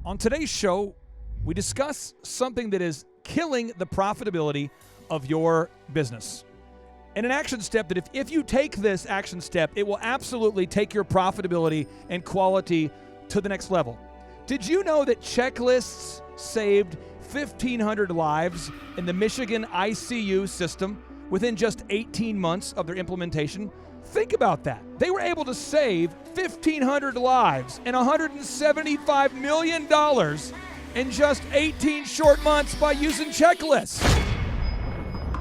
On today's show, we discuss something that is killing the profitability of your business. And an action step that if you take this action step, it will absolutely take your profitability and quality to the next level. Did you know that checklists saved 1,500 lives in the Michigan ICU system within just 18 months of their implementation? Think about that. They were able to save 1,500 lives and $175 million in just 18 short months by using checklists.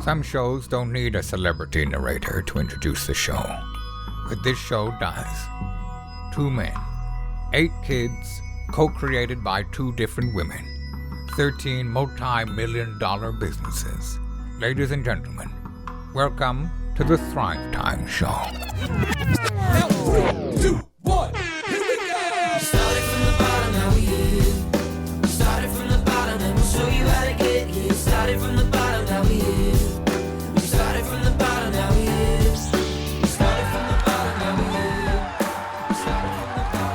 Some shows don't need a celebrity narrator to introduce the show, but this show does. 2 men, 8 kids, co-created by 2 different women, 13 multi-million-dollar businesses. Ladies and gentlemen, welcome to the Thrive Time Show. Now, 3, 2, 1, here we go! Started from the bottom, now we here. Started from the bottom, and we'll show you how to get here. Started from the bottom, now we here. We started from the bottom, now we here. We started from the bottom, now we here. We started from the bottom, now we'll show you how to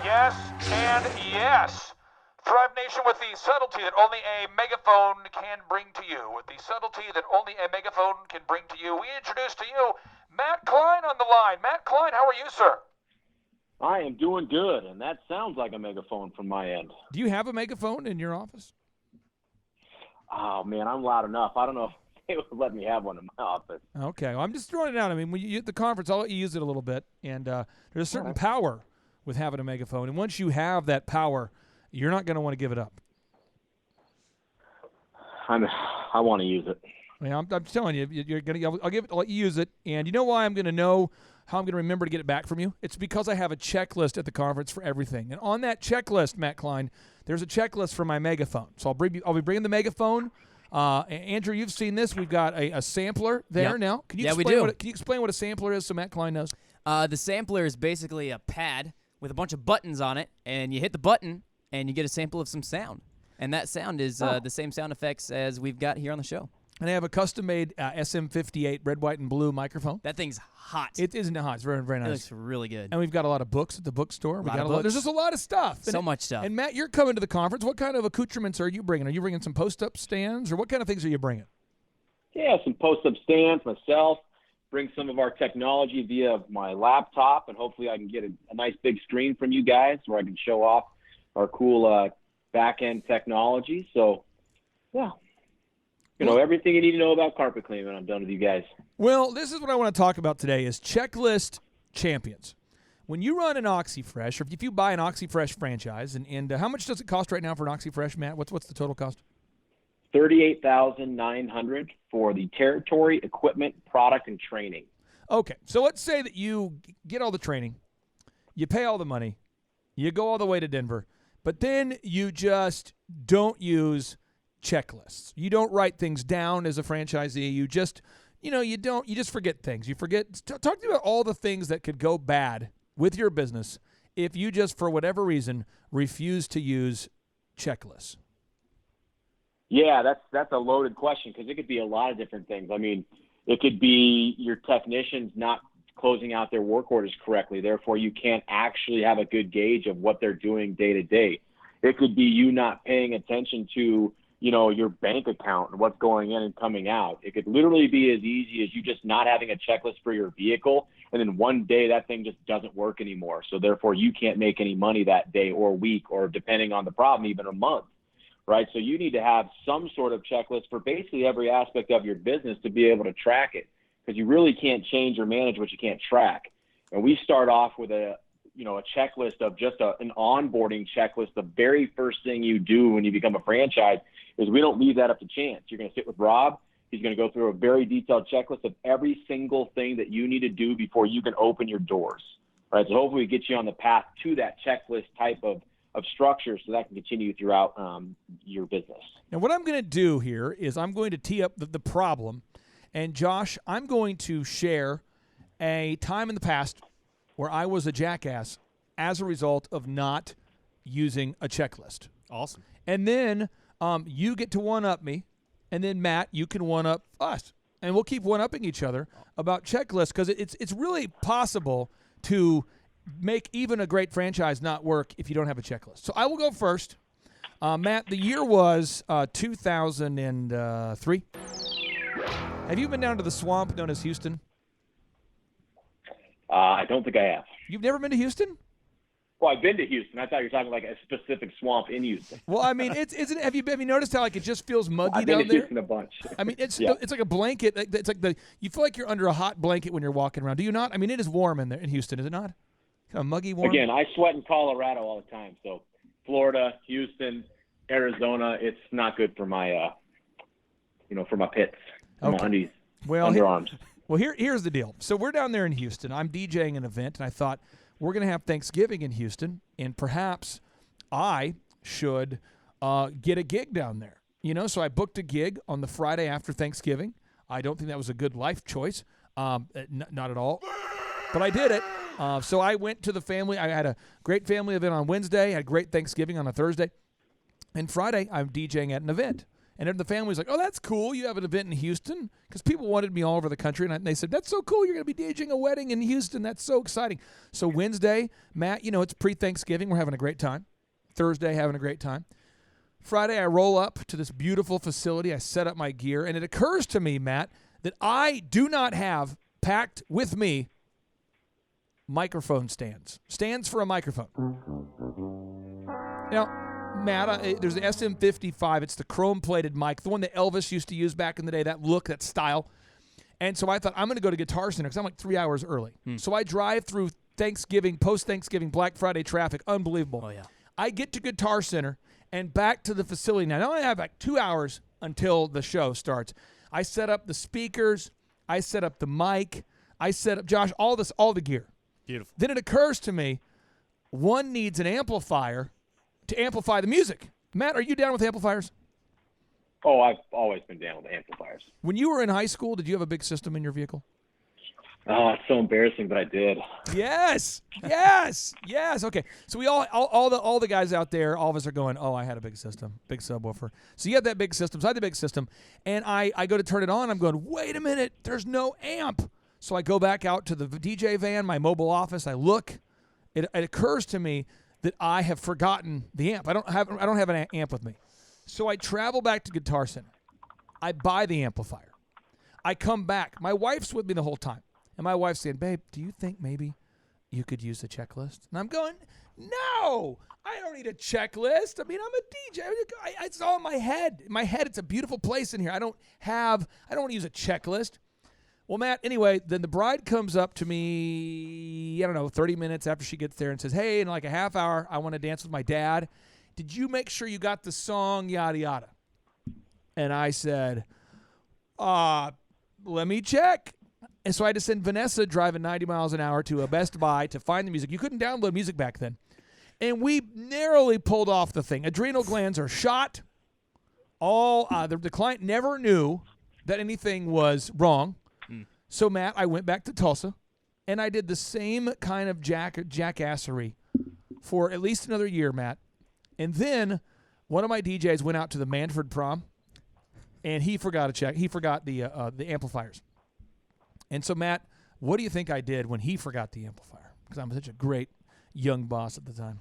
Yes, and yes. Thrive Nation with the subtlety that only a megaphone can bring to you. With the subtlety that only a megaphone can bring to you, we introduce to you Matt Klein on the line. Matt Klein, how are you, sir? I am doing good, and that sounds like a megaphone from my end. Do you have a megaphone in your office? Oh, man, I'm loud enough. I don't know if they would let me have one in my office. Okay, well, I'm just throwing it out. I mean, when you at the conference, I'll let you use it a little bit, and there's a certain power with having a megaphone, and once you have that power, you're not going to want to give it up. I want to use it. I mean, I'm telling you, you're going to. I'll let you use it, and you know why I'm going to know how I'm going to remember to get it back from you? It's because I have a checklist at the conference for everything, and on that checklist, Matt Klein, there's a checklist for my megaphone. So I'll be bringing the megaphone. Andrew, you've seen this. We've got a sampler there now. Can you explain can you explain what a sampler is so Matt Klein knows? The sampler is basically a pad with a bunch of buttons on it, and you hit the button, and you get a sample of some sound. And that sound is the same sound effects as we've got here on the show. And I have a custom-made SM58 red, white, and blue microphone. That thing's hot. It isn't hot. It's very, very nice. It looks really good. And we've got a lot of books at the bookstore. Books. There's just a lot of stuff. So much stuff. And Matt, you're coming to the conference. What kind of accoutrements are you bringing? Are you bringing some post-up stands, or what kind of things are you bringing? Yeah, some post-up stands myself. Bring some of our technology via my laptop, and hopefully I can get a nice big screen from you guys where I can show off our cool back-end technology. So, yeah. You know, everything you need to know about carpet cleaning when I'm done with you guys. Well, this is what I want to talk about today is checklist champions. When you run an OxyFresh, or if you buy an OxyFresh franchise, and how much does it cost right now for an OxyFresh, Matt? What's the total cost? $38,900 for the territory, equipment, product, and training. Okay, so let's say that you get all the training, you pay all the money, you go all the way to Denver, but then you just don't use checklists. You don't write things down as a franchisee. You just, you just forget things. You forget. Talk to me about all the things that could go bad with your business if you just, for whatever reason, refuse to use checklists. Yeah, that's a loaded question because it could be a lot of different things. I mean, it could be your technicians not closing out their work orders correctly. Therefore, you can't actually have a good gauge of what they're doing day to day. It could be you not paying attention to, your bank account and what's going in and coming out. It could literally be as easy as you just not having a checklist for your vehicle, and then one day that thing just doesn't work anymore. So therefore, you can't make any money that day or week or, depending on the problem, even a month. Right, so you need to have some sort of checklist for basically every aspect of your business to be able to track it, because you really can't change or manage what you can't track. And we start off with a checklist of just an onboarding checklist. The very first thing you do when you become a franchise is we don't leave that up to chance. You're going to sit with Rob. He's going to go through a very detailed checklist of every single thing that you need to do before you can open your doors. Right, so hopefully we get you on the path to that checklist type of structure so that can continue throughout your business. Now, what I'm going to do here is I'm going to tee up the problem. And, Josh, I'm going to share a time in the past where I was a jackass as a result of not using a checklist. Awesome. And then you get to one-up me, and then, Matt, you can one-up us. And we'll keep one-upping each other about checklists because it's really possible to make even a great franchise not work if you don't have a checklist. So I will go first. Matt, the year was 2003. Have you been down to the swamp known as Houston? I don't think I have. You've never been to Houston? Well, I've been to Houston. I thought you were talking like a specific swamp in Houston. Well, I mean, have you noticed how like it just feels muggy I've been down to there? Houston a bunch. I mean, it's Yeah. it's like a blanket. It's like you feel like you're under a hot blanket when you're walking around. Do you not? I mean, it is warm in there in Houston, is it not? Kind of muggy warm. Again, I sweat in Colorado all the time. So Florida, Houston, Arizona, it's not good for my, for my pits, for my undies, underarms. Well, here's the deal. So we're down there in Houston. I'm DJing an event, and I thought we're going to have Thanksgiving in Houston, and perhaps I should get a gig down there. So I booked a gig on the Friday after Thanksgiving. I don't think that was a good life choice, not at all. But I did it. So I went to the family. I had a great family event on Wednesday, had a great Thanksgiving on a Thursday. And Friday, I'm DJing at an event. And the family was like, oh, that's cool. You have an event in Houston? Because people wanted me all over the country. And they said, that's so cool. You're going to be DJing a wedding in Houston. That's so exciting. So Wednesday, Matt, it's pre-Thanksgiving. We're having a great time. Thursday, having a great time. Friday, I roll up to this beautiful facility. I set up my gear. And it occurs to me, Matt, that I do not have packed with me microphone stands for a microphone. Now, Matt, there's the SM55. It's the chrome-plated mic, the one that Elvis used to use back in the day, that look, that style. And so I thought, I'm going to go to Guitar Center because I'm like 3 hours early. So I drive through Thanksgiving, post-Thanksgiving, Black Friday traffic. Unbelievable. Oh, yeah. I get to Guitar Center and back to the facility. Now I have like 2 hours until the show starts. I set up the speakers. I set up the mic. I set up, Josh, all the gear. Beautiful. Then it occurs to me, one needs an amplifier to amplify the music. Matt, are you down with amplifiers? Oh, I've always been down with amplifiers. When you were in high school, did you have a big system in your vehicle? Oh, it's so embarrassing, but I did. Yes. Okay, so we all the guys out there, all of us are going, oh, I had a big system, big subwoofer. So you had that big system. So I had the big system, and I go to turn it on. I'm going, wait a minute, there's no amp. So I go back out to the DJ van, my mobile office. I look. It occurs to me that I have forgotten the amp. I don't have an amp with me. So I travel back to Guitar Center. I buy the amplifier. I come back. My wife's with me the whole time. And my wife's saying, babe, do you think maybe you could use a checklist? And I'm going, no, I don't need a checklist. I mean, I'm a DJ. It's all in my head. In my head, it's a beautiful place in here. I don't want to use a checklist. Well, Matt, anyway, then the bride comes up to me, 30 minutes after she gets there and says, hey, in like a half hour, I want to dance with my dad. Did you make sure you got the song, yada, yada? And I said, let me check. And so I had to send Vanessa driving 90 miles an hour to a Best Buy to find the music. You couldn't download music back then. And we narrowly pulled off the thing. Adrenal glands are shot. The client never knew that anything was wrong. So, Matt, I went back to Tulsa, and I did the same kind of jackassery for at least another year, Matt. And then one of my DJs went out to the Manford prom, and he forgot the amplifiers. And so, Matt, what do you think I did when he forgot the amplifier? Because I'm such a great young boss at the time.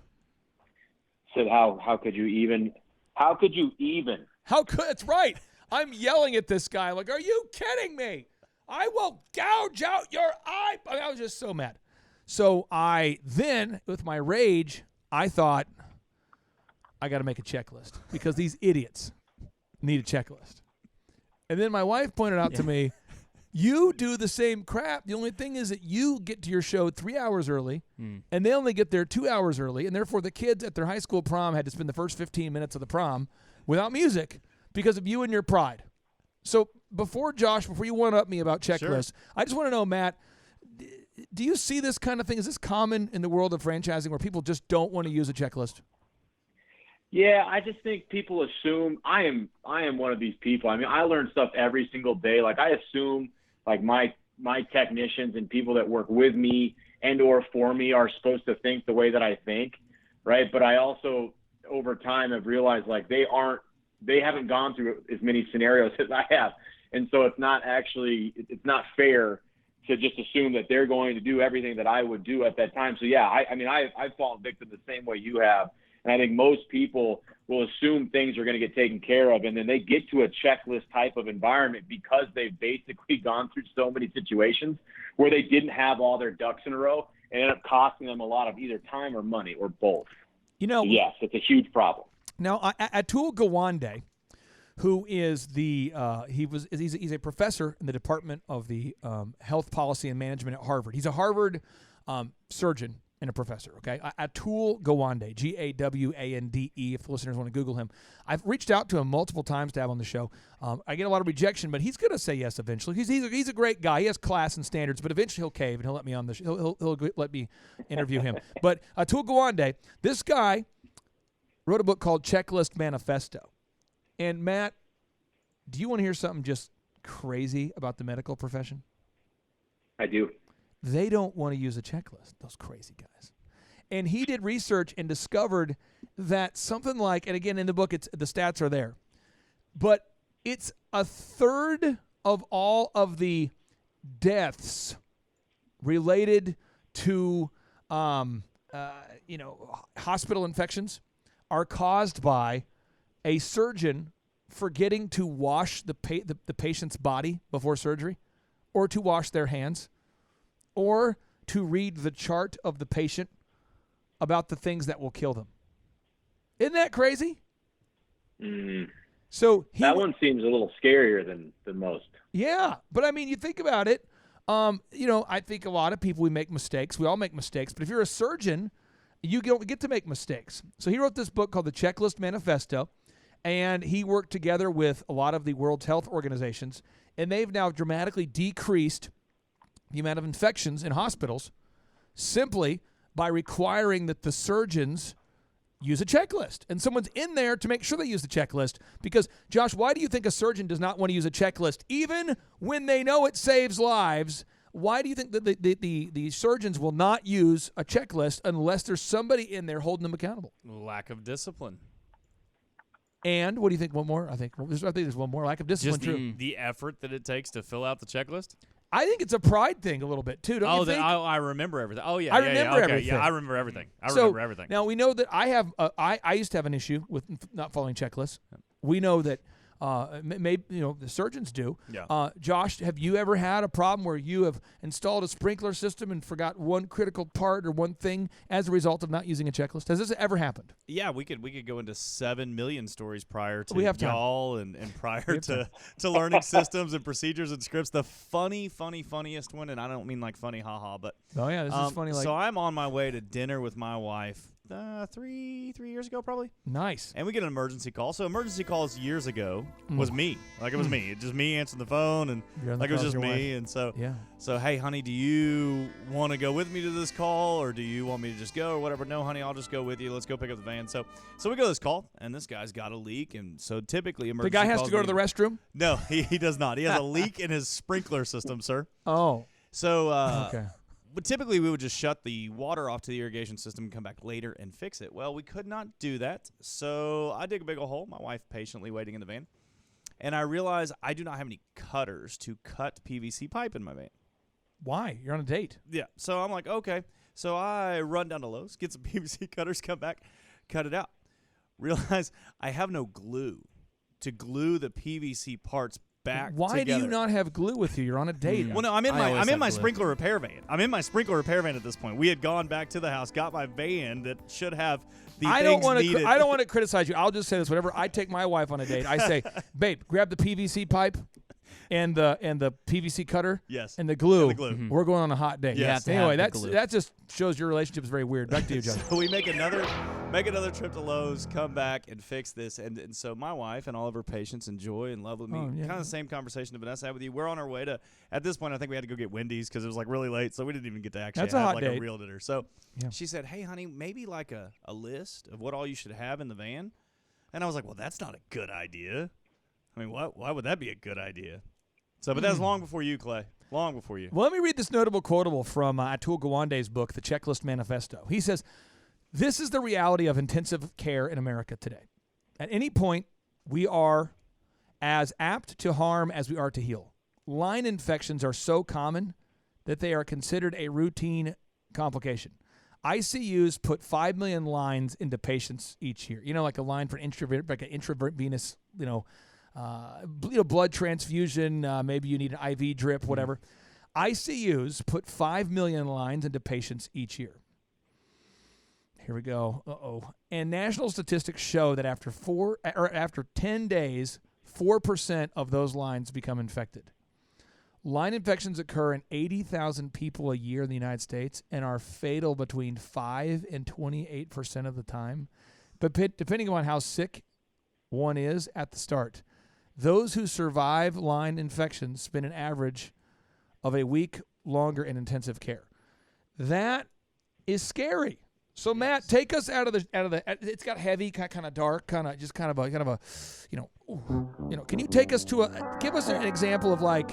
Said, how could you even? That's right. I'm yelling at this guy like, are you kidding me? I will gouge out your eye. I was just so mad. So then, with my rage, I thought, I got to make a checklist because these idiots need a checklist. And then my wife pointed out to me, you do the same crap. The only thing is that you get to your show 3 hours early, and they only get there 2 hours early, and therefore the kids at their high school prom had to spend the first 15 minutes of the prom without music because of you and your pride. So before you one-up me about checklists, I just want to know, Matt, do you see this kind of thing? Is this common in the world of franchising where people just don't want to use a checklist? Yeah, I just think people assume I am one of these people. I mean, I learn stuff every single day. Like I assume like my technicians and people that work with me and or for me are supposed to think the way that I think, right? But I also over time have realized like they haven't gone through as many scenarios as I have. And so it's not fair to just assume that they're going to do everything that I would do at that time. So yeah, I've fallen victim the same way you have. And I think most people will assume things are going to get taken care of, and then they get to a checklist type of environment because they've basically gone through so many situations where they didn't have all their ducks in a row, and ended up costing them a lot of either time or money or both. You know, so yes, it's a huge problem. Now, Atul Gawande, who is he's a professor in the Department of the Health Policy and Management at Harvard. He's a Harvard surgeon and a professor, okay? Atul Gawande, Gawande, if listeners want to Google him. I've reached out to him multiple times to have on the show. I get a lot of rejection, but he's going to say yes eventually. He's a great guy. He has class and standards, but eventually he'll cave and he'll let me on the show. He'll let me interview him. But Atul Gawande, this guy wrote a book called Checklist Manifesto. And Matt, do you want to hear something just crazy about the medical profession? I do. They don't want to use a checklist, those crazy guys. And he did research and discovered that something like, and again in the book, the stats are there, but it's a third of all of the deaths related to, hospital infections are caused by a surgeon forgetting to wash the patient's body before surgery, or to wash their hands, or to read the chart of the patient about the things that will kill them. Isn't that crazy? So that one seems a little scarier than most. Yeah, but I mean, you think about it. I think a lot of people, we make mistakes. We all make mistakes. But if you're a surgeon, you don't get to make mistakes. So he wrote this book called The Checklist Manifesto, and he worked together with a lot of the World Health Organizations, and they've now dramatically decreased the amount of infections in hospitals simply by requiring that the surgeons use a checklist. And someone's in there to make sure they use the checklist. Because, Josh, why do you think a surgeon does not want to use a checklist, even when they know it saves lives? Why do you think that the surgeons will not use a checklist unless there's somebody in there holding them accountable? Lack of discipline. And what do you think? One more? I think there's one more. Lack of discipline. Just the effort that it takes to fill out the checklist. I think it's a pride thing a little bit too. Don't you think? I remember everything. Oh yeah, I remember everything. Yeah, I remember everything. Remember everything. Now we know that I used to have an issue with not following checklists. We know that maybe the surgeons do. Yeah. Josh, have you ever had a problem where you have installed a sprinkler system and forgot one critical part or one thing as a result of not using a checklist? Has this ever happened? Yeah, we could go into 7 million stories prior to y'all and prior to learning systems and procedures and scripts. The funniest one, and I don't mean like funny haha, but this is funny. So I'm on my way to dinner with my wife 3 years ago probably. Nice. And we get an emergency call. So emergency calls years ago was me. Like it was me. Just me answering the phone, and like it was just me. And so hey honey, do you want to go with me to this call, or do you want me to just go or whatever? No honey, I'll just go with you. Let's go pick up the van. So we go to this call, and this guy's got a leak, and so typically emergency the guy has calls to go to the restroom? No, he does not. He has a leak in his sprinkler system, sir. Oh. So okay. But typically, we would just shut the water off to the irrigation system and come back later and fix it. Well, we could not do that, so I dig a big old hole, my wife patiently waiting in the van, and I realize I do not have any cutters to cut PVC pipe in my van. Why? You're on a date. Yeah, so I'm like, okay. So I run down to Lowe's, get some PVC cutters, come back, cut it out. Realize I have no glue to glue the PVC parts back Why together. do you not have glue with you? You're on a date. Well, no, I'm in my sprinkler repair van. I'm in my sprinkler repair van at this point. We had gone back to the house, got my van that should have the things needed. I don't want to criticize you. I'll just say this: whenever I take my wife on a date, I say, "Babe, grab the PVC pipe and the PVC cutter, yes, and the glue. And the glue. Mm-hmm. We're going on a hot date." Yes. Anyway, that just shows your relationship is very weird. Back to you, John. So we make another trip to Lowe's, come back and fix this, and so my wife and all of her patients enjoy and love with me. Kind of the same conversation that Vanessa had with you. We're on our way to. At this point, I think we had to go get Wendy's because it was like really late, so we didn't even get to actually have like a real dinner. So she said, "Hey, honey, maybe like a list of what all you should have in the van," and I was like, "Well, that's not a good idea. I mean, why would that be a good idea?" So, but that's long before you, Clay. Long before you. Well, let me read this notable quotable from Atul Gawande's book, The Checklist Manifesto. He says, "This is the reality of intensive care in America today. At any point, we are as apt to harm as we are to heal. Line infections are so common that they are considered a routine complication. ICUs put 5 million lines into patients each year. Like a line for an intravenous, blood transfusion. Maybe you need an IV drip, whatever. ICUs put 5 million lines into patients each year. Here we go. And national statistics show that after 10 days, 4% of those lines become infected. Line infections occur in 80,000 people a year in the United States and are fatal between 5 and 28% of the time. But depending on how sick one is at the start, those who survive line infections spend an average of a week longer in intensive care. That is scary. So Matt, take us out of the. It's got heavy, kind of dark, kind of a, Can you take us give us an example of like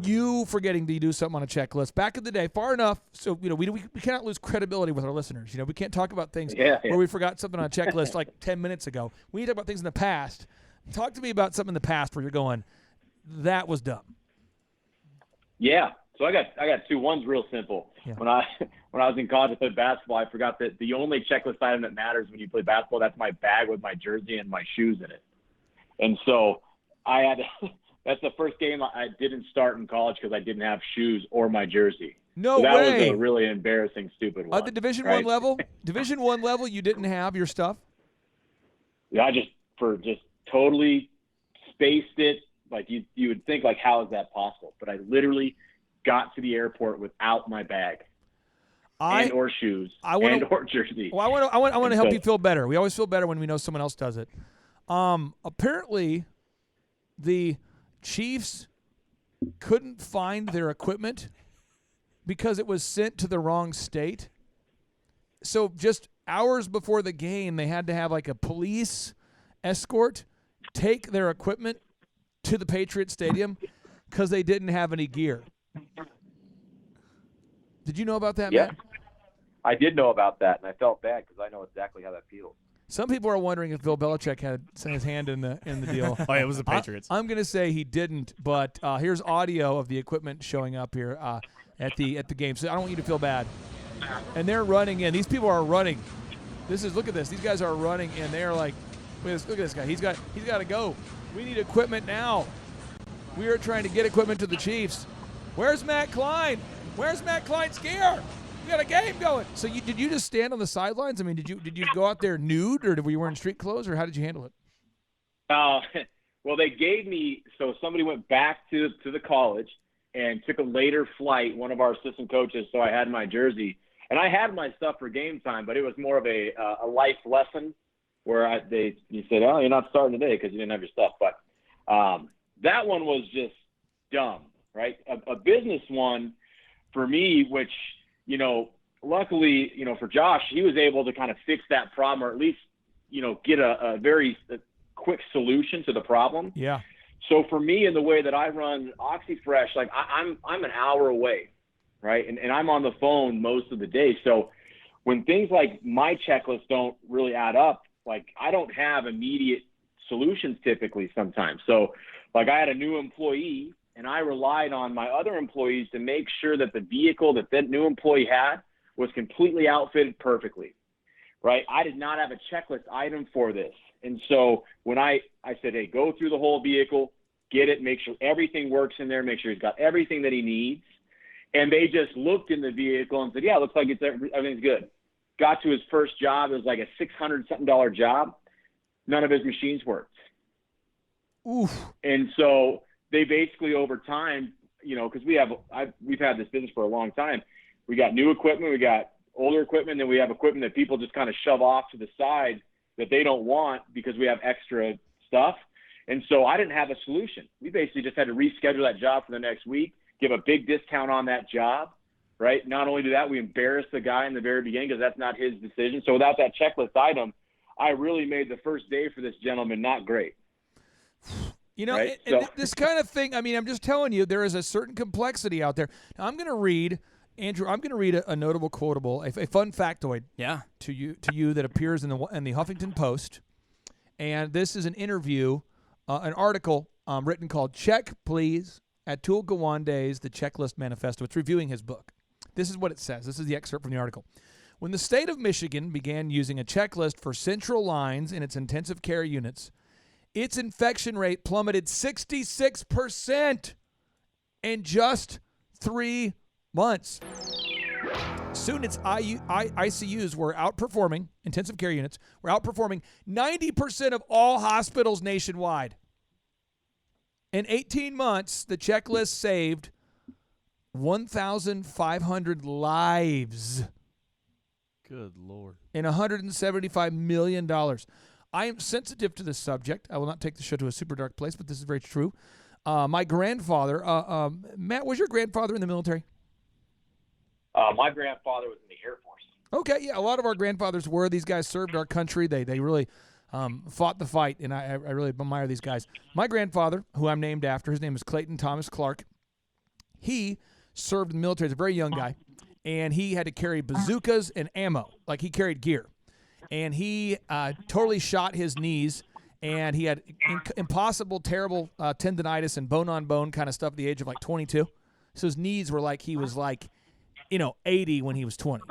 you forgetting to do something on a checklist back in the day, far enough so we cannot lose credibility with our listeners. We can't talk about things where we forgot something on a checklist like 10 minutes ago. We need to talk about things in the past. Talk to me about something in the past where you're going, that was dumb. Yeah. So I got two. One's real simple. Yeah. When I was in college, I played basketball. I forgot that the only checklist item that matters when you play basketball, that's my bag with my jersey and my shoes in it. And so I had that's the first game I didn't start in college because I didn't have shoes or my jersey. No way. That way. was a really embarrassing, stupid one. At the Division I level, Division I level, you didn't have your stuff? Yeah, I just totally spaced it. Like you would think, like, how is that possible? But I literally got to the airport without my bag or shoes or jersey. Well, I want to help you feel better. We always feel better when we know someone else does it. Apparently, the Chiefs couldn't find their equipment because it was sent to the wrong state. So just hours before the game, they had to have like a police escort take their equipment to the Patriot Stadium because they didn't have any gear. Did you know about that, Yeah. Matt? I did know about that, and I felt bad because I know exactly how that feels. Some people are wondering if Bill Belichick had his hand in the deal. Oh, yeah, it was the Patriots. I'm going to say he didn't, but here's audio of the equipment showing up here at the game. So I don't want you to feel bad. And they're running in. These people are running. Look at this. These guys are running in. They're like, look at this guy. He's got to go. We need equipment now. We are trying to get equipment to the Chiefs. Where's Matt Klein? Where's Matt Klein's gear? We got a game going. So did you just stand on the sidelines? I mean, did you go out there nude, or were you wearing street clothes, or how did you handle it? Well, they gave me – so somebody went back to the college and took a later flight, one of our assistant coaches, so I had my jersey. And I had my stuff for game time, but it was more of a life lesson where you said, oh, you're not starting today because you didn't have your stuff. But that one was just dumb, right? A business one for me, which – luckily, for Josh, he was able to kind of fix that problem, or at least, get a very quick solution to the problem. Yeah. So for me, in the way that I run OxyFresh, like I'm an hour away, right? And I'm on the phone most of the day. So when things like my checklist don't really add up, like I don't have immediate solutions typically sometimes. So like I had a new employee, and I relied on my other employees to make sure that the vehicle that new employee had was completely outfitted perfectly, right? I did not have a checklist item for this. And so when I said, hey, go through the whole vehicle, get it, make sure everything works in there, make sure he's got everything that he needs. And they just looked in the vehicle and said, yeah, it looks like everything's good. Got to his first job. It was like a $600-something job. None of his machines worked. Oof. And so they basically over time, because we've had this business for a long time. We got new equipment, we got older equipment, then we have equipment that people just kind of shove off to the side that they don't want because we have extra stuff. And so I didn't have a solution. We basically just had to reschedule that job for the next week, give a big discount on that job, right? Not only do that, we embarrassed the guy in the very beginning because that's not his decision. So without that checklist item, I really made the first day for this gentleman not great. Right? This kind of thing, I mean, I'm just telling you, there is a certain complexity out there. Now, I'm going to read, Andrew, a notable quotable, a fun factoid to you that appears in the Huffington Post. And this is an interview, an article written called Check, Please, Atul Gawande's The Checklist Manifesto. It's reviewing his book. This is what it says. This is the excerpt from the article. When the state of Michigan began using a checklist for central lines in its intensive care units, its infection rate plummeted 66% in just 3 months. Soon its ICUs were outperforming, intensive care units, were outperforming 90% of all hospitals nationwide. In 18 months, the checklist saved 1,500 lives. Good Lord. And $175 million. I am sensitive to this subject. I will not take the show to a super dark place, but this is very true. My grandfather, Matt, was your grandfather in the military? My grandfather was in the Air Force. Okay, yeah, a lot of our grandfathers were. These guys served our country. They really fought the fight, and I really admire these guys. My grandfather, who I'm named after, his name is Clayton Thomas Clark. He served in the military as a very young guy, and he had to carry bazookas and ammo. Like, he carried gear. And he totally shot his knees, and he had impossible, terrible tendonitis and bone-on-bone kind of stuff at the age of, like, 22. So his knees were like he was, like, 80 when he was 20.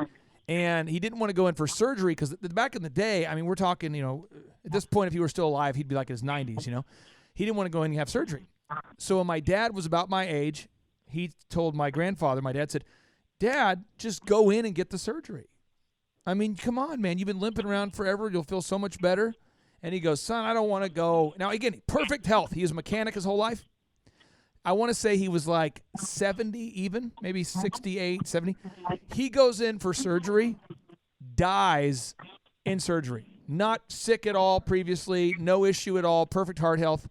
And he didn't want to go in for surgery because back in the day, I mean, we're talking, at this point, if he were still alive, he'd be like in his 90s, He didn't want to go in and have surgery. So when my dad was about my age, he told my grandfather, my dad said, Dad, just go in and get the surgery. I mean, come on, man. You've been limping around forever. You'll feel so much better. And he goes, son, I don't want to go. Now, again, perfect health. He was a mechanic his whole life. I want to say he was like 70 even, maybe 68, 70. He goes in for surgery, dies in surgery. Not sick at all previously, no issue at all, perfect heart health.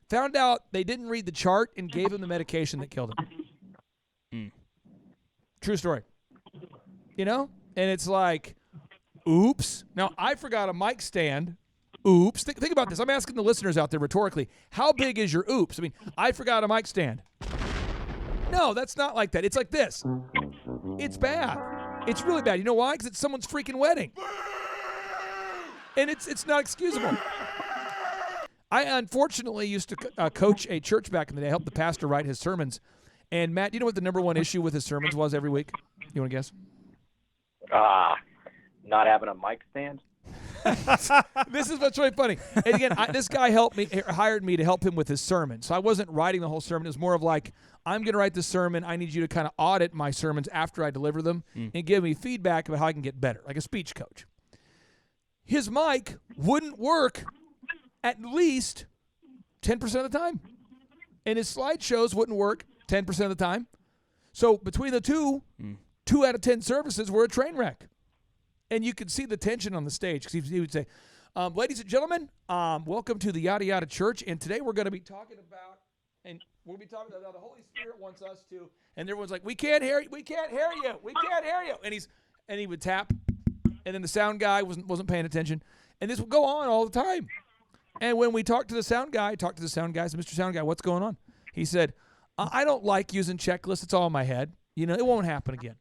Found out they didn't read the chart and gave him the medication that killed him. True story. And it's like, oops. Now, I forgot a mic stand. Oops. Think about this. I'm asking the listeners out there rhetorically, how big is your oops? I mean, I forgot a mic stand. No, that's not like that. It's like this. It's bad. It's really bad. You know why? Because it's someone's freaking wedding. And it's not excusable. I unfortunately used to coach a church back in the day, help the pastor write his sermons. And Matt, do you know what the number one issue with his sermons was every week? You want to guess? Not having a mic stand. This is what's really funny. And again, this guy hired me to help him with his sermon. So I wasn't writing the whole sermon. It was more of like, I'm going to write the sermon. I need you to kind of audit my sermons after I deliver them and give me feedback about how I can get better, like a speech coach. His mic wouldn't work at least 10% of the time. And his slideshows wouldn't work 10% of the time. So between the two, 2 out of 10 services were a train wreck. And you could see the tension on the stage because he would say, ladies and gentlemen, welcome to the Yada Yada Church. And today we're going to be talking about, the Holy Spirit wants us to, and everyone's like, we can't hear you, we can't hear you, we can't hear you. And he would tap, and then the sound guy wasn't paying attention. And this would go on all the time. And when we talked to the sound guy, I said, Mr. Sound Guy, what's going on? He said, I don't like using checklists. It's all in my head. It won't happen again.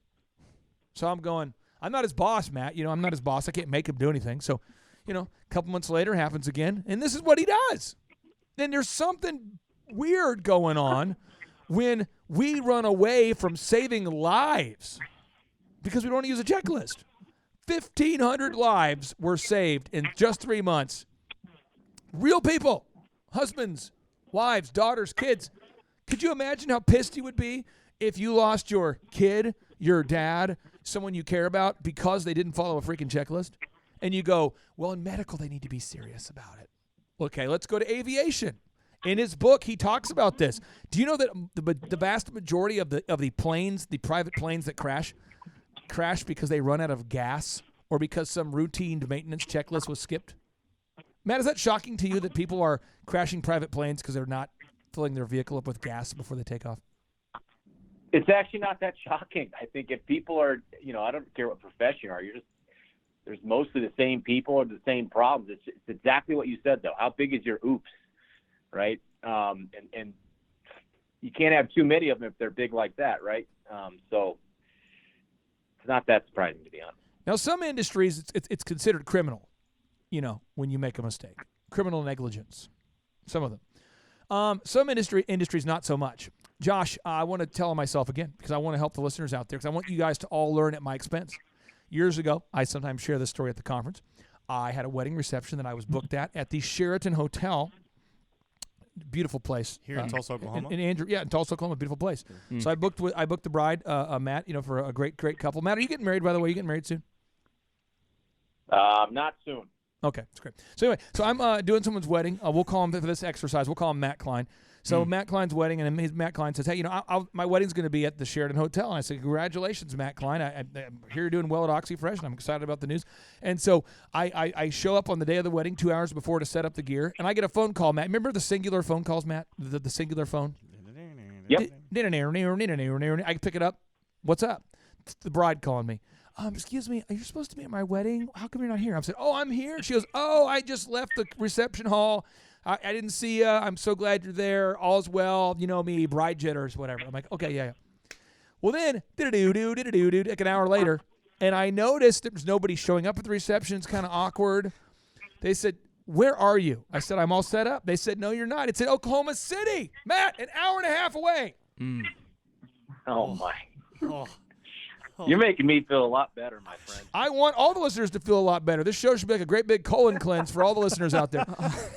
So I'm going, I'm not his boss, Matt. I'm not his boss. I can't make him do anything. So, a couple months later, it happens again. And this is what he does. Then there's something weird going on when we run away from saving lives because we don't use a checklist. 1,500 lives were saved in just 3 months. Real people, husbands, wives, daughters, kids. Could you imagine how pissed you would be if you lost your kid, your dad, someone you care about because they didn't follow a freaking checklist? And you go, well, in medical, they need to be serious about it. Okay, let's go to aviation. In his book, he talks about this. Do you know that the vast majority of the planes, the private planes that crash because they run out of gas or because some routine maintenance checklist was skipped? Matt, is that shocking to you that people are crashing private planes because they're not filling their vehicle up with gas before they take off? It's actually not that shocking. I think if people are, I don't care what profession you are, there's mostly the same people or the same problems. It's exactly what you said, though. How big is your oops, right? And you can't have too many of them if they're big like that, right? So it's not that surprising, to be honest. Now, some industries, it's considered criminal, when you make a mistake. Criminal negligence, some of them. Some industries, not so much. Josh, I want to tell myself again because I want to help the listeners out there because I want you guys to all learn at my expense. Years ago, I sometimes share this story at the conference. I had a wedding reception that I was booked at the Sheraton Hotel. Beautiful place Here in Tulsa, Oklahoma. In Tulsa, Oklahoma, beautiful place. So I booked the bride, Matt. For a great couple. Matt, are you getting married? By the way, you getting married soon? Not soon. Okay, that's great. So anyway, I'm doing someone's wedding. We'll call him for this exercise. We'll call him Matt Klein. So Matt Klein's wedding, and Matt Klein says, "Hey, my wedding's going to be at the Sheraton Hotel." And I said, "Congratulations, Matt Klein. I hear you're doing well at OxyFresh, and I'm excited about the news." And so I show up on the day of the wedding 2 hours before to set up the gear, and I get a phone call. Matt, remember the singular phone calls, Matt? The singular phone. Yep. I pick it up. What's up? It's the bride calling me. Excuse me, are you supposed to be at my wedding? How come you're not here? I said, "Oh, I'm here." She goes, "Oh, I just left the reception hall. I didn't see you. I'm so glad you're there. All's well. You know me, bride jitters, whatever." I'm like, "Okay, yeah." Well, then, like an hour later, and I noticed there was nobody showing up at the reception. It's kind of awkward. They said, "Where are you?" I said, "I'm all set up." They said, "No, you're not. It's in Oklahoma City. Matt, an hour and a half away." Oh, my. You're making me feel a lot better, my friend. I want all the listeners to feel a lot better. This show should be like a great big colon cleanse for all the listeners out there.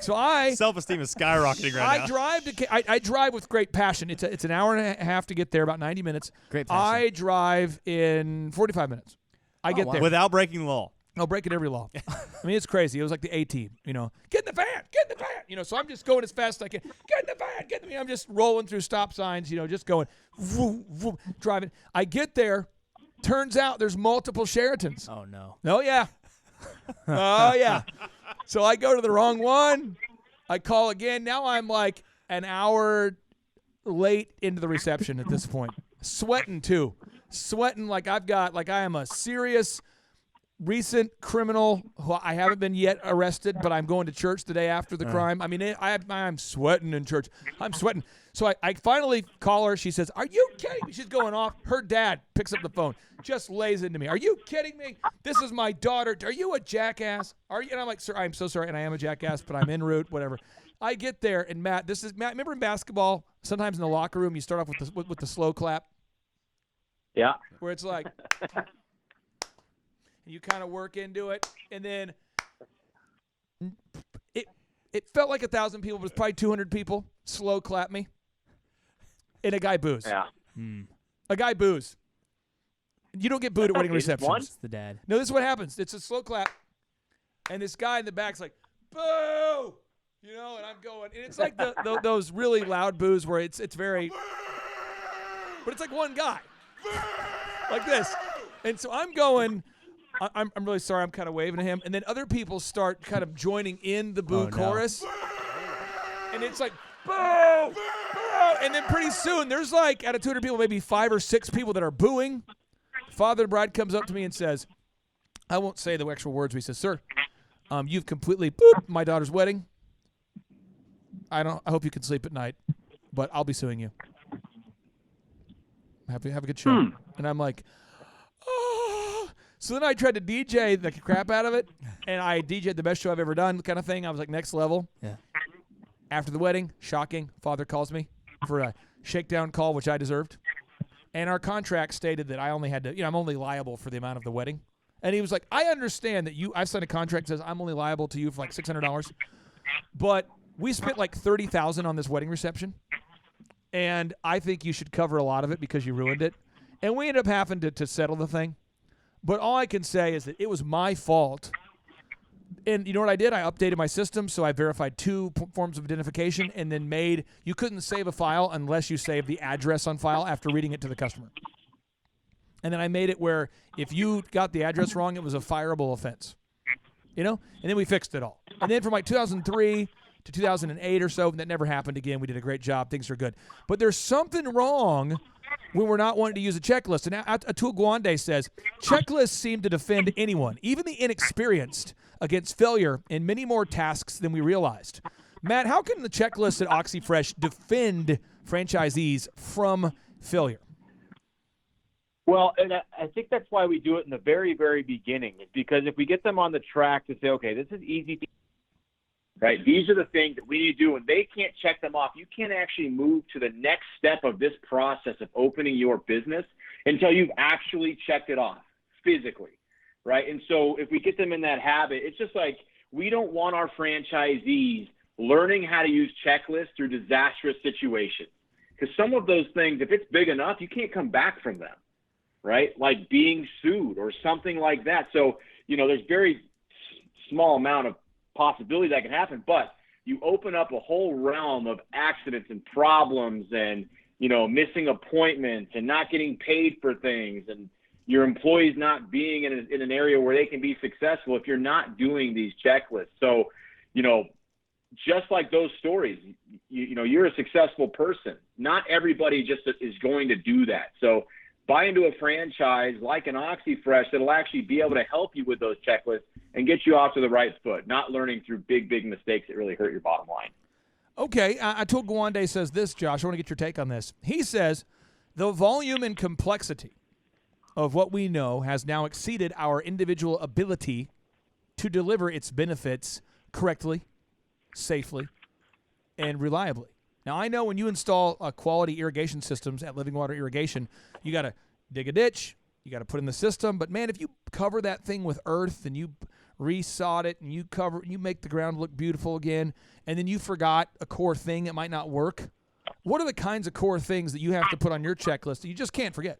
So self-esteem is skyrocketing right now. I drive with great passion. It's an hour and a half to get there, about 90 minutes. Great passion. I drive in 45 minutes. I get there without breaking the law. No, breaking every law. I mean, it's crazy. It was like the A-team, get in the van. So I'm just going as fast as I can. Get in the van, I'm just rolling through stop signs, just going, vroom, vroom, driving. I get there. Turns out there's multiple Sheratons. Oh, no. Oh, yeah. Oh, yeah. So I go to the wrong one. I call again. Now I'm like an hour late into the reception at this point. Sweating, too. Sweating like I am a serious recent criminal who I haven't been yet arrested, but I'm going to church the day after the crime. I mean, I'm sweating in church. I'm sweating. So I finally call her. She says, "Are you kidding me?" She's going off. Her dad picks up the phone, just lays into me. "Are you kidding me? This is my daughter. Are you a jackass? Are you?" And I'm like, "Sir, I'm so sorry, and I am a jackass, but I'm en route, whatever." I get there, and Matt, remember in basketball, sometimes in the locker room, you start off with the slow clap? Yeah. Where it's like, and you kind of work into it, and then it felt like 1,000 people, but it was probably 200 people slow clap me. And a guy boos. Yeah. A guy boos. You don't get booed at wedding receptions. It's the dad. No, this is what happens. It's a slow clap. And this guy in the back's like, "Boo!" And I'm going. And it's like those really loud boos where it's very, but it's like one guy. Like this. And so I'm going, I'm really sorry, I'm kind of waving to him. And then other people start kind of joining in the boo chorus. And it's like, "Boo! Boo!" And then pretty soon, there's like, out of 200 people, maybe 5 or 6 people that are booing. Father of the bride comes up to me and says, I won't say the actual words, but he says, "Sir, you've completely booped my daughter's wedding. I hope you can sleep at night, but I'll be suing you. Have a good show." And I'm like, "Oh." So then I tried to DJ the crap out of it, and I DJ'd the best show I've ever done kind of thing. I was like next level. Yeah. After the wedding, shocking, father calls me for a shakedown call, which I deserved. And our contract stated that I only had to, I'm only liable for the amount of the wedding. And he was like, "I understand that I've signed a contract that says I'm only liable to you for like $600, but we spent like $30,000 on this wedding reception, and I think you should cover a lot of it because you ruined it." And we ended up having to settle the thing. But all I can say is that it was my fault. And you know what I did? I updated my system, so I verified 2 forms of identification and then you couldn't save a file unless you saved the address on file after reading it to the customer. And then I made it where if you got the address wrong, it was a fireable offense. And then we fixed it all. And then from like 2003 to 2008 or so, that never happened again. We did a great job. Things are good. But there's something wrong when we're not wanting to use a checklist. And Atul Gawande says, checklists seem to defend anyone, even the inexperienced, against failure in many more tasks than we realized. Matt, how can the checklist at OxyFresh defend franchisees from failure? Well, and I think that's why we do it in the very, very beginning. Because if we get them on the track to say, okay, this is easy, right? These are the things that we need to do, and they can't check them off. You can't actually move to the next step of this process of opening your business until you've actually checked it off physically, right? And so if we get them in that habit, it's just like we don't want our franchisees learning how to use checklists through disastrous situations. Because some of those things, if it's big enough, you can't come back from them, right? Like being sued or something like that. So, there's very small amount of possibility that can happen, but you open up a whole realm of accidents and problems and, missing appointments and not getting paid for things and your employees not being in an area where they can be successful if you're not doing these checklists. So, just like those stories, you're a successful person. Not everybody just is going to do that. So buy into a franchise like an OxyFresh that'll actually be able to help you with those checklists and get you off to the right foot, not learning through big mistakes that really hurt your bottom line. Okay, Atul Gawande says this, Josh. I want to get your take on this. He says the volume and complexity of what we know has now exceeded our individual ability to deliver its benefits correctly, safely, and reliably. Now, I know when you install quality irrigation systems at Living Water Irrigation, you got to dig a ditch, you got to put in the system. But, man, if you cover that thing with earth and you resod it and you make the ground look beautiful again, and then you forgot a core thing that might not work, what are the kinds of core things that you have to put on your checklist that you just can't forget?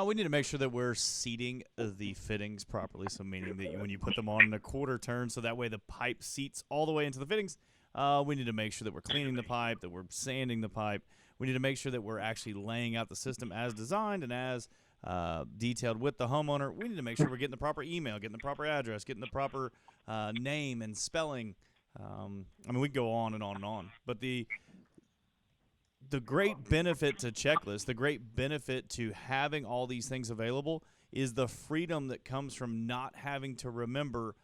We need to make sure that we're seating the fittings properly, so meaning that when you put them on in a quarter turn, so that way the pipe seats all the way into the fittings. We need to make sure that we're cleaning the pipe, that we're sanding the pipe. We need to make sure that we're actually laying out the system as designed and as detailed with the homeowner. We need to make sure we're getting the proper email, getting the proper address, getting the proper name and spelling. We go on and on and on. But the great benefit to checklists, the great benefit to having all these things available is the freedom that comes from not having to remember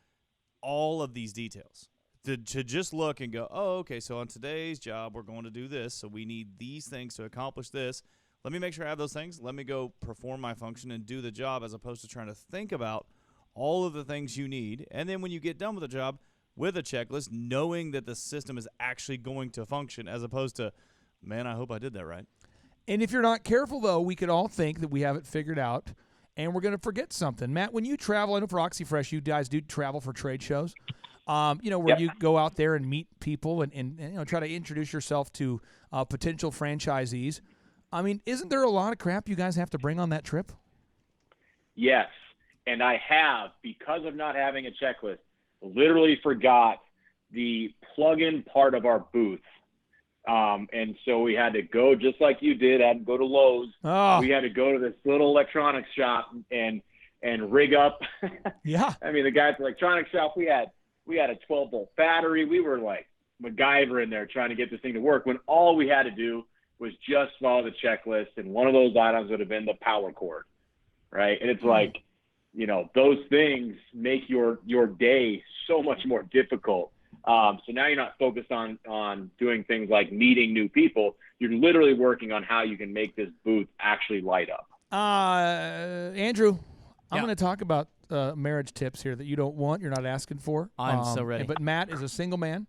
all of these details. To just look and go, oh, okay, so on today's job, we're going to do this, so we need these things to accomplish this. Let me make sure I have those things. Let me go perform my function and do the job, as opposed to trying to think about all of the things you need. And then when you get done with the job with a checklist, knowing that the system is actually going to function, as opposed to, man, I hope I did that right. And if you're not careful, though, we could all think that we have it figured out, and we're going to forget something. Matt, when you travel, I know for OxyFresh, you guys do travel for trade shows. Where you go out there and meet people and try to introduce yourself to potential franchisees. I mean, isn't there a lot of crap you guys have to bring on that trip? Yes, and I have, because of not having a checklist, literally forgot the plug-in part of our booth. And so we had to go, just like you did, had to go to Lowe's. Oh. We had to go to this little electronics shop and rig up. Yeah. I mean, the guys at the electronics shop, we had a 12-volt battery. We were like MacGyver in there trying to get this thing to work, when all we had to do was just follow the checklist, and one of those items would have been the power cord, right? And it's like, those things make your day so much more difficult. So now you're not focused on doing things like meeting new people. You're literally working on how you can make this booth actually light up. Andrew, I'm Yeah. going to talk about marriage tips here that you don't want, you're not asking for. I'm so ready. But Matt is a single man,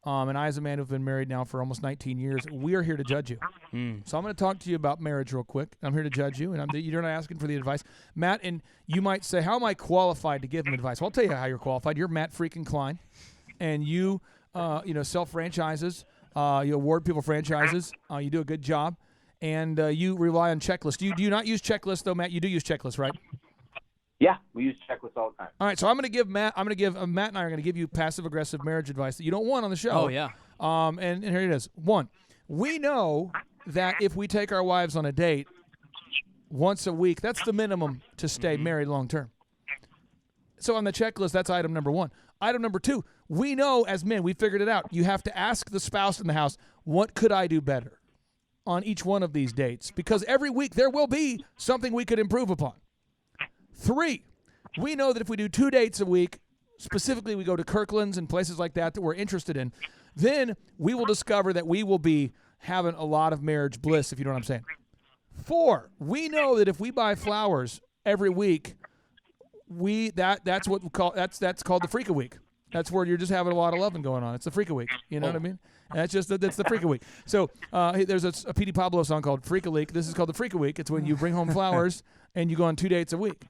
and I, as a man who've been married now for almost 19 years, we are here to judge you. So I'm going to talk to you about marriage real quick. I'm here to judge you, and you're not asking for the advice. Matt, and you might say, how am I qualified to give him advice? Well, I'll tell you how you're qualified. You're Matt freaking Klein, and you sell franchises. You award people franchises. You do a good job, and you rely on checklists. Do you not use checklists, though, Matt? You do use checklists, right? Yeah, we use checklists all the time. All right, so Matt and I are going to give you passive-aggressive marriage advice that you don't want on the show. Oh, yeah. And here it is. One, we know that if we take our wives on a date once a week, that's the minimum to stay married long-term. So on the checklist, that's item number one. Item number two, we know as men, we figured it out. You have to ask the spouse in the house, what could I do better on each one of these dates? Because every week there will be something we could improve upon. 3, we know that if we do 2 dates a week, specifically we go to Kirkland's and places like that we're interested in, then we will discover that we will be having a lot of marriage bliss, if you know what I'm saying. 4, we know that if we buy flowers every week, that's called the Freak a Week. That's where you're just having a lot of loving going on. It's the Freak a Week. You know what I mean? That's the Freak a Week. So there's a P.D. Pablo song called Freak a Week. This is called the Freak a Week. It's when you bring home flowers and you go on 2 dates a week.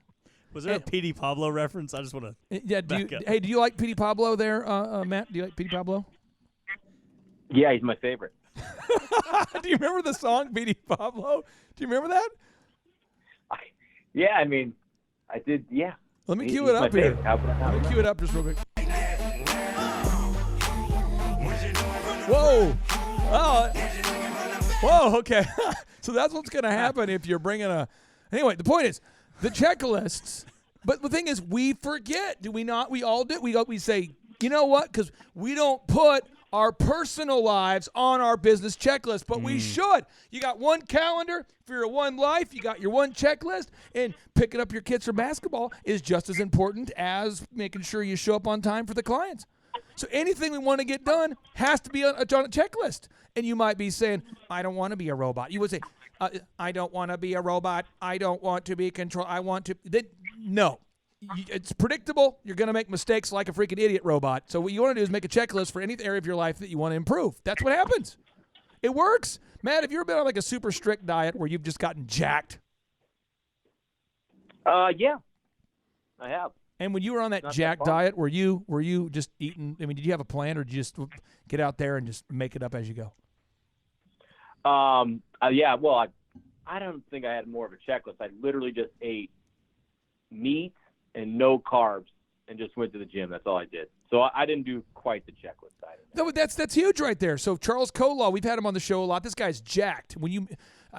Was there a P.D. Pablo reference? I just want to. Yeah. Do you like P.D. Pablo there, Matt? Do you like P.D. Pablo? Yeah, he's my favorite. Do you remember the song P.D. Pablo? Do you remember that? Yeah, I mean, I did. Yeah. Let me cue it up here. Let me cue it up just real quick. Whoa. Oh. Whoa, okay. So that's what's going to happen if you're bringing a... Anyway, the point is, the checklists... But the thing is, we forget. Do we not? We all do. We say, you know what? Because we don't put our personal lives on our business checklist, but we should. You got one calendar for your one life. You got your one checklist, and picking up your kids for basketball is just as important as making sure you show up on time for the clients. So anything we want to get done has to be on a checklist. And you might be saying, I don't want to be a robot. You would say, I don't want to be a robot. I don't want to be controlled. I want to. No. It's predictable. You're going to make mistakes like a freaking idiot robot. So what you want to do is make a checklist for any area of your life that you want to improve. That's what happens. It works. Matt, have you ever been on like a super strict diet where you've just gotten jacked? Yeah, I have. And when you were on that jack diet, were you just eating? I mean, did you have a plan, or did you just get out there and just make it up as you go? Yeah. Well, I don't think I had more of a checklist. I literally just ate meat and no carbs, and just went to the gym. That's all I did. So I didn't do quite the checklist side of it. No, that's huge right there. So Charles Kolaw, we've had him on the show a lot. This guy's jacked. When you,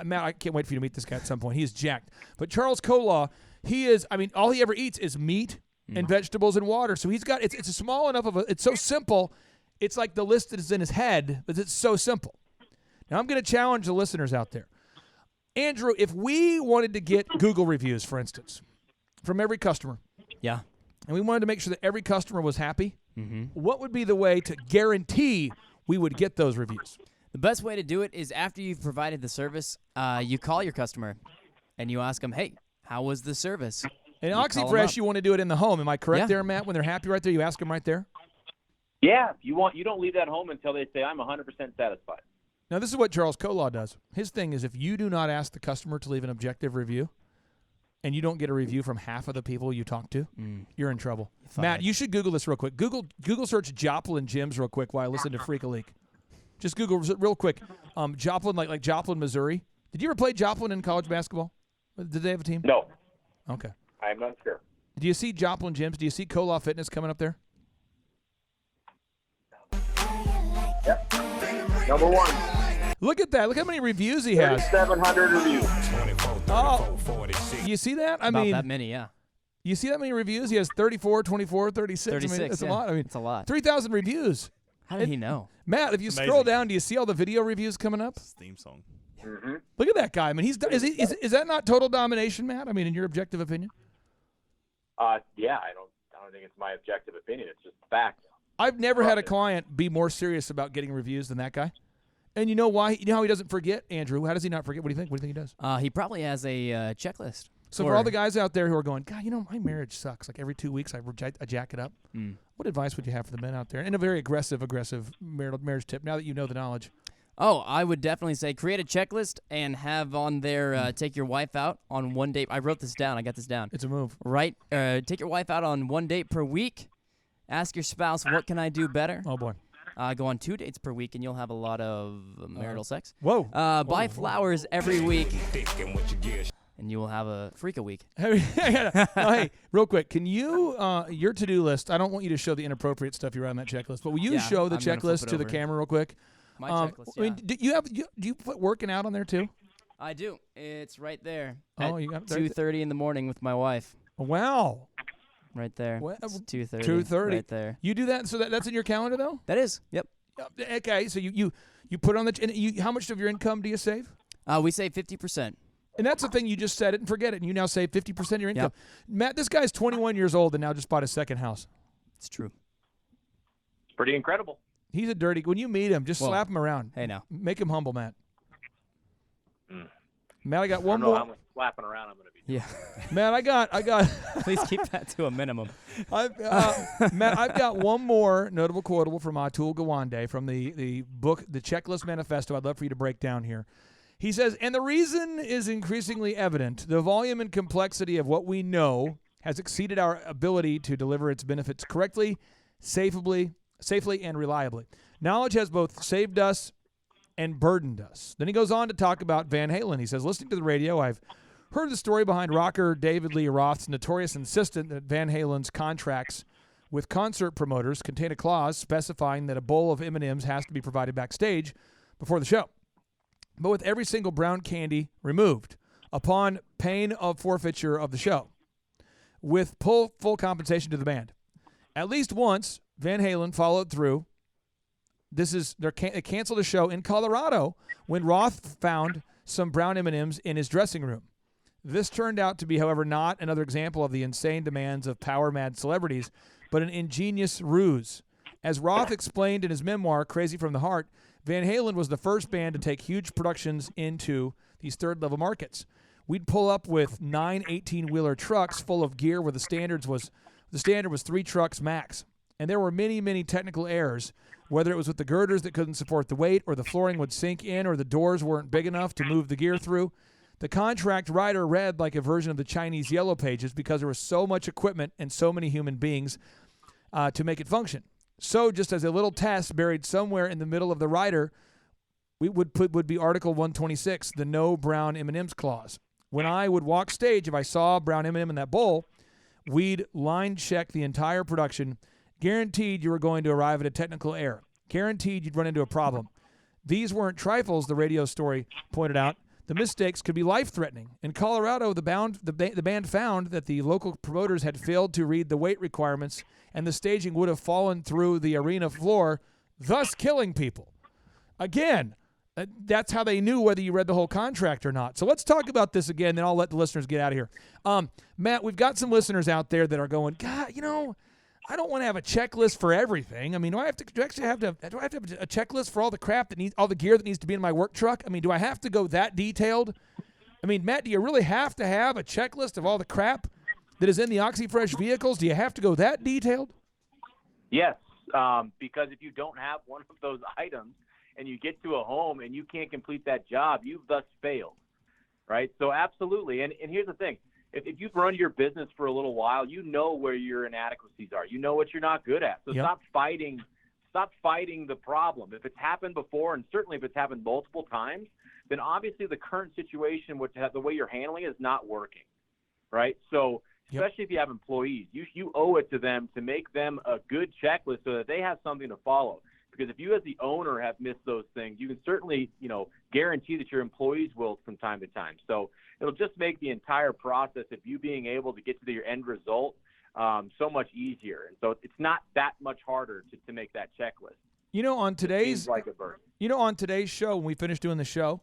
Matt, I can't wait for you to meet this guy at some point. He is jacked. But Charles Kolaw, he is. I mean, all he ever eats is meat and vegetables and water. So he's got. It's a small enough of a. It's so simple. It's like the list that is in his head, but it's so simple. Now I'm going to challenge the listeners out there. Andrew, if we wanted to get Google reviews, for instance, from every customer. Yeah. And we wanted to make sure that every customer was happy, what would be the way to guarantee we would get those reviews? The best way to do it is after you've provided the service, you call your customer and you ask them, hey, how was the service? In OxyFresh, you want to do it in the home. Am I correct there, Matt? When they're happy right there, you ask them right there? Yeah. You don't leave that home until they say, I'm 100% satisfied. Now, this is what Charles Kolaw does. His thing is if you do not ask the customer to leave an objective review, and you don't get a review from half of the people you talk to, you're in trouble. Matt, you should Google this real quick. Google search Joplin gyms real quick while I listen to Freak a Leak. Just Google real quick. Joplin, like Joplin, Missouri. Did you ever play Joplin in college basketball? Did they have a team? No. Okay. I'm not sure. Do you see Joplin gyms? Do you see Kolaw Fitness coming up there? Yep. Number one. Look at that. Look how many reviews he has. 700 reviews. Oh, you see that? I mean, that many, yeah. You see that many reviews? He has 34, 24, 36. 36, I mean, that's yeah. a lot. I mean, it's a lot. 3,000 reviews. How did he know? Matt, if you scroll down, do you see all the video reviews coming up? Theme song. Mm-hmm. Look at that guy. I mean, is that not total domination, Matt? I mean, in your objective opinion? Yeah, I don't think it's my objective opinion. It's just fact. I've never had a client be more serious about getting reviews than that guy. And you know why? You know how he doesn't forget, Andrew? How does he not forget? What do you think? What do you think he does? He probably has a checklist. So for all the guys out there who are going, God, you know, my marriage sucks. Like every 2 weeks I jack it up. What advice would you have for the men out there? And a very aggressive marriage tip, now that you know the knowledge. Oh, I would definitely say create a checklist and have on there take your wife out on one date. I wrote this down. I got this down. It's a move. Right? Take your wife out on one date per week. Ask your spouse, what can I do better? Oh, boy. Go on 2 dates per week, and you'll have a lot of marital sex. Whoa. Buy flowers every week, and you will have a freak a week. Hey, real quick, can you, your to-do list, I don't want you to show the inappropriate stuff you write on that checklist, but will you show the checklist to the camera real quick? My checklist, yeah. I mean, do you put working out on there too? I do. It's right there. You got 2:30 in the morning with my wife. Wow. Right there. Well, it's 2:30. 2:30. Right there. You do that, so that's in your calendar though? That is. Yep. Okay, so you put on how much of your income do you save? We save 50%. And that's the thing, you just said it and forget it, and you now save 50% of your income. Yep. Matt, this guy's 21 years old and now just bought a second house. It's true. It's pretty incredible. He's a dirty. When you meet him, just slap him around. Hey, now. Make him humble, Matt. Matt, I got one more. flapping around I'm going to be doing. Yeah. Matt, I got. Please keep that to a minimum. Matt, I've got one more notable quotable from Atul Gawande from the book, The Checklist Manifesto. I'd love for you to break down here. He says, and the reason is increasingly evident. The volume and complexity of what we know has exceeded our ability to deliver its benefits correctly, safely, and reliably. Knowledge has both saved us and burdened us. Then he goes on to talk about Van Halen. He says, listening to the radio, I've heard the story behind rocker David Lee Roth's notorious insistence that Van Halen's contracts with concert promoters contain a clause specifying that a bowl of M&Ms has to be provided backstage before the show, but with every single brown candy removed upon pain of forfeiture of the show, with full compensation to the band. At least once, Van Halen followed through. They canceled a show in Colorado when Roth found some brown M&Ms in his dressing room. This turned out to be, however, not another example of the insane demands of power-mad celebrities, but an ingenious ruse. As Roth explained in his memoir, Crazy from the Heart, Van Halen was the first band to take huge productions into these third-level markets. We'd pull up with 9 18-wheeler trucks full of gear where the standard was 3 trucks max. And there were many, many technical errors, whether it was with the girders that couldn't support the weight, or the flooring would sink in, or the doors weren't big enough to move the gear through. The contract writer read like a version of the Chinese Yellow Pages because there was so much equipment and so many human beings to make it function. So just as a little test buried somewhere in the middle of the writer, would be Article 126, the no brown M&Ms clause. When I would walk stage, if I saw a brown M&M in that bowl, we'd line check the entire production. Guaranteed you were going to arrive at a technical error. Guaranteed you'd run into a problem. These weren't trifles, the radio story pointed out. The mistakes could be life-threatening. In Colorado, the band found that the local promoters had failed to read the weight requirements, and the staging would have fallen through the arena floor, thus killing people. Again, that's how they knew whether you read the whole contract or not. So let's talk about this again, then I'll let the listeners get out of here. Matt, we've got some listeners out there that are going, God, I don't want to have a checklist for everything. I mean, do I have to have a checklist for all the crap that needs, all the gear that needs to be in my work truck? I mean, do I have to go that detailed? I mean, Matt, do you really have to have a checklist of all the crap that is in the OxyFresh vehicles? Do you have to go that detailed? Yes, because if you don't have one of those items and you get to a home and you can't complete that job, you've thus failed, right? So absolutely. And here's the thing. If you've run your business for a little while, you know where your inadequacies are. You know what you're not good at. So Stop fighting the problem. If it's happened before, and certainly if it's happened multiple times, then obviously the current situation, the way you're handling it, is not working, right? So especially if you have employees, you owe it to them to make them a good checklist so that they have something to follow. Because if you as the owner have missed those things, you can certainly, guarantee that your employees will from time to time. So it'll just make the entire process of you being able to get to your end result so much easier. And so it's not that much harder to make that checklist. On today's show, when we finish doing the show,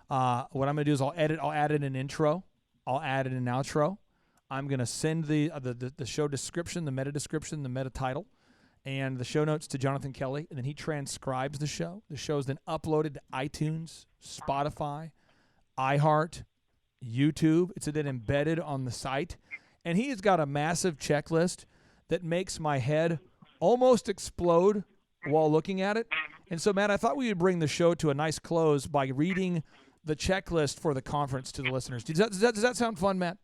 what I'm going to do is I'll add in an intro. I'll add in an outro. I'm going to send the show description, the meta description, the meta title, and the show notes to Jonathan Kelly, and then he transcribes the show. The show is then uploaded to iTunes, Spotify, iHeart, YouTube. It's then embedded on the site, and he has got a massive checklist that makes my head almost explode while looking at it. And so, Matt, I thought we would bring the show to a nice close by reading the checklist for the conference to the listeners. Does that sound fun, Matt?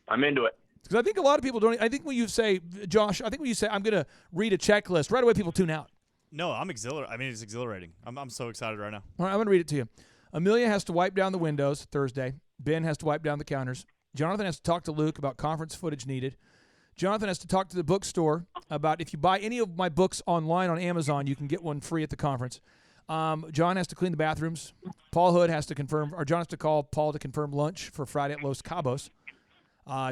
I'm into it. Because I think a lot of people don't. I think when you say, Josh, I'm going to read a checklist, right away people tune out. No, I'm exhilarated. I mean, it's exhilarating. I'm so excited right now. All right, I'm going to read it to you. Amelia has to wipe down the windows Thursday. Ben has to wipe down the counters. Jonathan has to talk to Luke about conference footage needed. Jonathan has to talk to the bookstore about if you buy any of my books online on Amazon, you can get one free at the conference. John has to clean the bathrooms. John has to call Paul to confirm lunch for Friday at Los Cabos.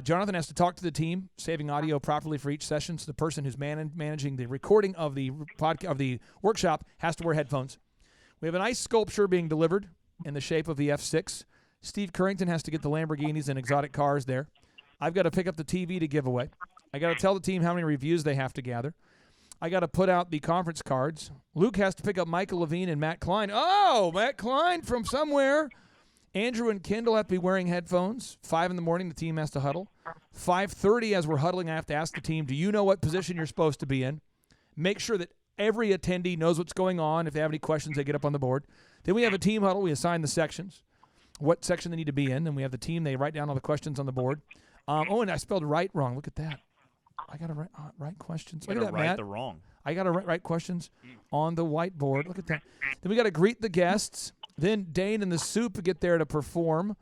Jonathan has to talk to the team, saving audio properly for each session. So the person who's managing the recording of the workshop has to wear headphones. We have an ice sculpture being delivered in the shape of the F6. Steve Currington has to get the Lamborghinis and exotic cars there. I've got to pick up the TV to give away. I got to tell the team how many reviews they have to gather. I got to put out the conference cards. Luke has to pick up Michael Levine and Matt Klein. Oh, Matt Klein from somewhere Andrew and Kendall have to be wearing headphones. 5 in the morning, the team has to huddle. 5:30, as we're huddling, I have to ask the team, do you know what position you're supposed to be in? Make sure that every attendee knows what's going on. If they have any questions, they get up on the board. Then we have a team huddle. We assign the sections, what section they need to be in. Then we have the team. They write down all the questions on the board. And I spelled right wrong. Look at that. I got to write questions. Look at that, Matt. The wrong. I got to write questions on the whiteboard. Look at that. Then we got to greet the guests. Then Dane and the Soup get there to perform.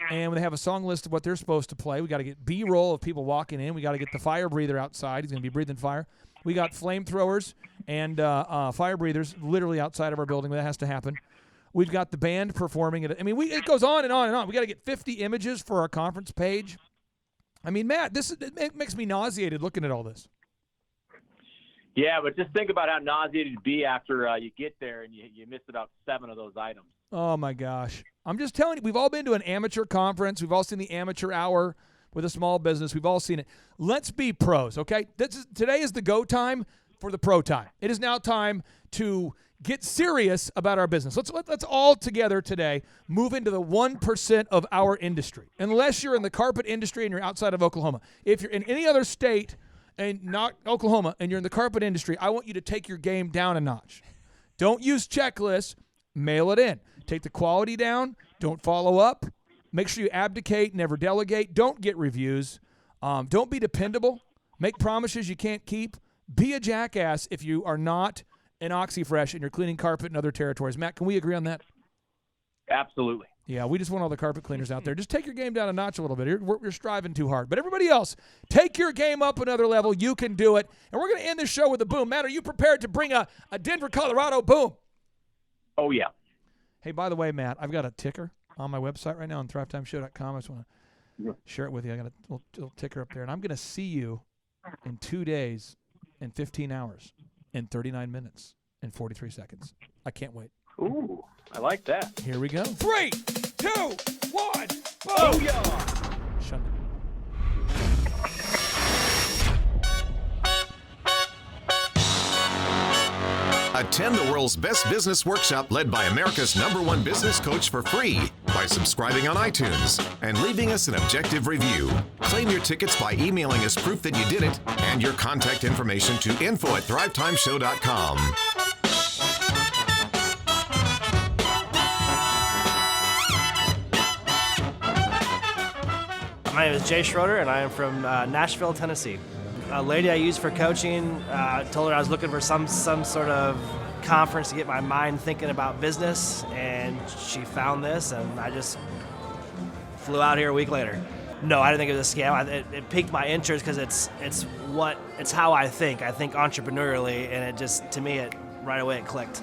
And they have a song list of what they're supposed to play. We got to get B-roll of people walking in. We got to get the fire breather outside. He's going to be breathing fire. We got flamethrowers and fire breathers literally outside of our building. That has to happen. We've got the band performing. It goes on and on and on. We got to get 50 images for our conference page. I mean, Matt, it makes me nauseated looking at all this. Yeah, but just think about how nauseated it'd be after you get there and you miss about 7 of those items. Oh, my gosh. I'm just telling you, we've all been to an amateur conference. We've all seen the amateur hour with a small business. We've all seen it. Let's be pros, okay? Today is the go time for the pro time. It is now time to get serious about our business. Let's all together today move into the 1% of our industry. Unless you're in the carpet industry and you're outside of Oklahoma. If you're in any other state and not Oklahoma and you're in the carpet industry, I want you to take your game down a notch. Don't use checklists. Mail it in. Take the quality down. Don't follow up. Make sure you abdicate, never delegate. Don't get reviews. Don't be dependable. Make promises you can't keep. Be a jackass if you are not an OxyFresh and you're cleaning carpet in other territories. Matt, can we agree on that? Absolutely. Yeah, we just want all the carpet cleaners out there. Just take your game down a notch a little bit. You're striving too hard. But everybody else, take your game up another level. You can do it. And we're going to end this show with a boom. Matt, are you prepared to bring a Denver, Colorado boom? Oh, yeah. Hey, by the way, Matt, I've got a ticker on my website right now on thrivetimeshow.com. I just want to share it with you. I got a little ticker up there. And I'm going to see you in 2 days and 15 hours and 39 minutes and 43 seconds. I can't wait. Ooh, I like that. Here we go. 3, 2, 1, boom! Booyah! Shut it. Attend the world's best business workshop led by America's #1 business coach for free by subscribing on iTunes and leaving us an objective review. Claim your tickets by emailing us proof that you did it and your contact information to info@thrivetimeshow.com. My name is Jay Schroeder, and I am from Nashville, Tennessee. A lady I used for coaching told her I was looking for some sort of conference to get my mind thinking about business, and she found this, and I just flew out here a week later. No, I didn't think it was a scam. It piqued my interest because it's how I think. I think entrepreneurially, and it just, to me, right away it clicked.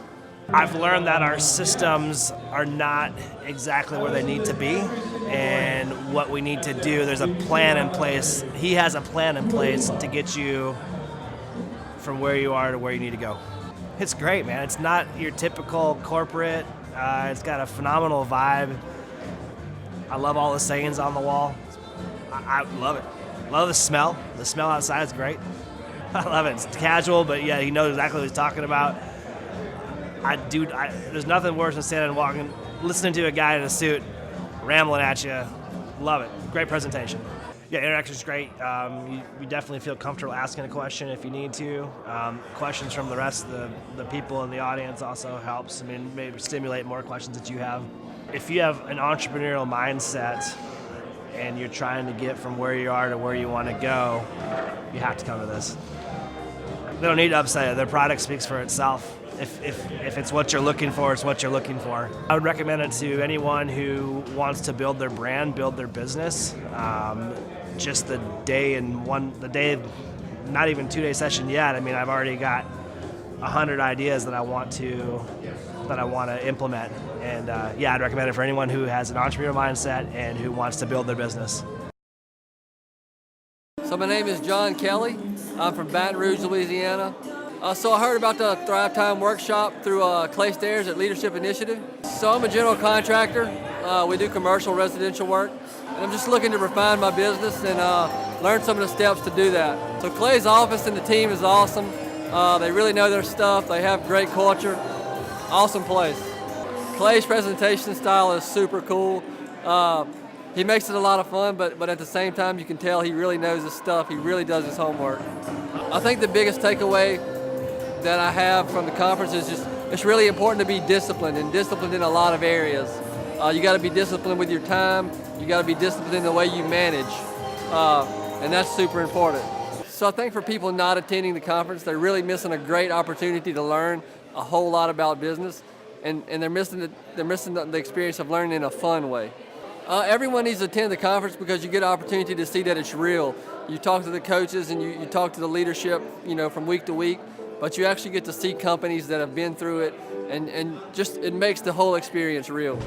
I've learned that our systems are not exactly where they need to be, and what we need to do, there's a plan in place. He has a plan in place to get you from where you are to where you need to go. It's great, man. It's not your typical corporate. It's got a phenomenal vibe. I love all the sayings on the wall. I love it. Love the smell. The smell outside is great. I love it. It's casual, but yeah, he knows exactly what he's talking about. There's nothing worse than standing and walking, listening to a guy in a suit rambling at you. Love it. Great presentation. Yeah, interaction's great. You definitely feel comfortable asking a question if you need to. Questions from the rest of the people in the audience also helps. I mean, maybe stimulate more questions that you have. If you have an entrepreneurial mindset and you're trying to get from where you are to where you want to go, you have to come to this. They don't need to upsell it. Their product speaks for itself. If it's what you're looking for, it's what you're looking for. I would recommend it to anyone who wants to build their brand, build their business. Just the day, not even 2-day session yet. I mean, I've already got 100 ideas that I want to implement. And yeah, I'd recommend it for anyone who has an entrepreneurial mindset and who wants to build their business. So my name is John Kelly. I'm from Baton Rouge, Louisiana. So I heard about the Thrive Time workshop through Clay Stairs at Leadership Initiative. So I'm a general contractor. We do commercial residential work. And I'm just looking to refine my business and learn some of the steps to do that. So Clay's office and the team is awesome. They really know their stuff. They have great culture. Awesome place. Clay's presentation style is super cool. He makes it a lot of fun, but at the same time, you can tell he really knows his stuff. He really does his homework. I think the biggest takeaway that I have from the conference is just it's really important to be disciplined, and disciplined in a lot of areas. You got to be disciplined with your time. You got to be disciplined in the way you manage, and that's super important. So I think for people not attending the conference, they're really missing a great opportunity to learn a whole lot about business, and they're missing the experience of learning in a fun way. Everyone needs to attend the conference because you get an opportunity to see that it's real. You talk to the coaches and you talk to the leadership, from week to week, but you actually get to see companies that have been through it, and just it makes the whole experience real.